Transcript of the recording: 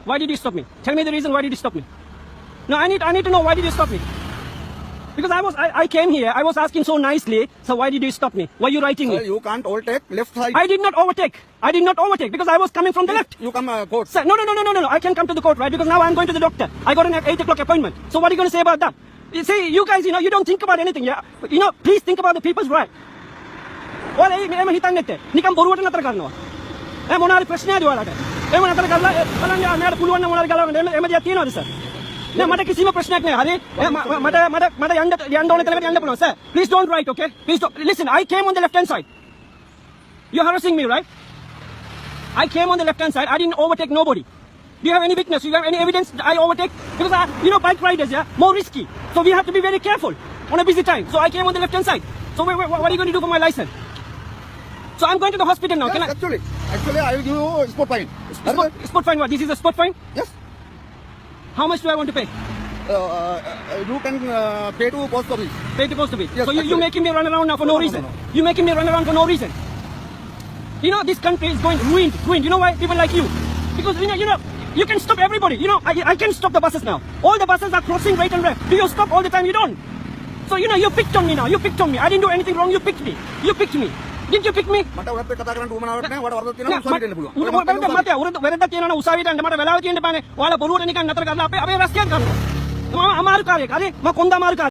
Why did you stop me? Tell me the reason why did you stop me? No, I need to know why did you stop me? Because I came here, I was asking so nicely, so why did you stop me? Why are you writing Sir, me? you can't overtake left side. I did not overtake. I did not overtake because I was coming from the left. You come court. Sir, no. I can come to the court, right? Because now I'm going to the doctor. I got an 8 o'clock appointment. So what are you going to say about that? You see, you guys, you don't think about anything, yeah? Please think about the people's right. Well, I'm හිතන්නේ නැත්තේ. නිකන් බොරුවට නතර කරනවා. මොනාරි ප්‍රශ්නයක්ද ඔයාලට? එහෙම නතර කරලා බලන්න මෙයාට පුළුවන් නම් මොනාරි ගලවන්න. එහෙම දෙයක් තියනවද සර්? නෑ මට කිසිම ප්‍රශ්නයක් නෑ. හරි? මට යන්න ඕනේ තැනකට යන්න පුළුවන්. Sir, please don't write, okay? Please don't. Listen, I came on the left-hand side. You're harassing me, right? I came on the left-hand side. I didn't overtake nobody. Do you have any witness? Do you have any evidence that I overtake? Because, bike riders, yeah, more risky. So we have to be very careful on a busy time. So I came on the left-hand side. So what are you going to do for my license? So I'm going to the hospital now. Yes, Can I? Actually, I will give you sport fine. Sport fine what? This is a sport fine? Yes. How much do I want to pay? You can pay to post office. Pay to post office. Yes, So you're making me run around now for no reason. No. You're making me run around for no reason. This country is going ruined. You know why? People like you. Because, you can stop everybody. I can stop the buses now. All the buses are crossing right and left. Do you stop all the time? You don't. So, you picked on me now. You picked on me. I didn't do anything wrong. You picked me. You picked me. Didn't you pick me? මට ඔයත් කතා කරන්න උවමනාවක් නැහැ. වඩ වරදක් තියෙනවා උසාවියට එන්න පුළුවන්. මට වැරද්දක් තියෙනවා නම් උසාවියට යන්න මට වෙලාව තියෙන්න බෑනේ. ඔයාලා බොරුවට නිකන් නතර කරලා අපේ රස්තියක් ගන්නවා. මම අමාරු කාර්යයක්. හරි? මම කොන්ද අමාරු කාර්යයක්.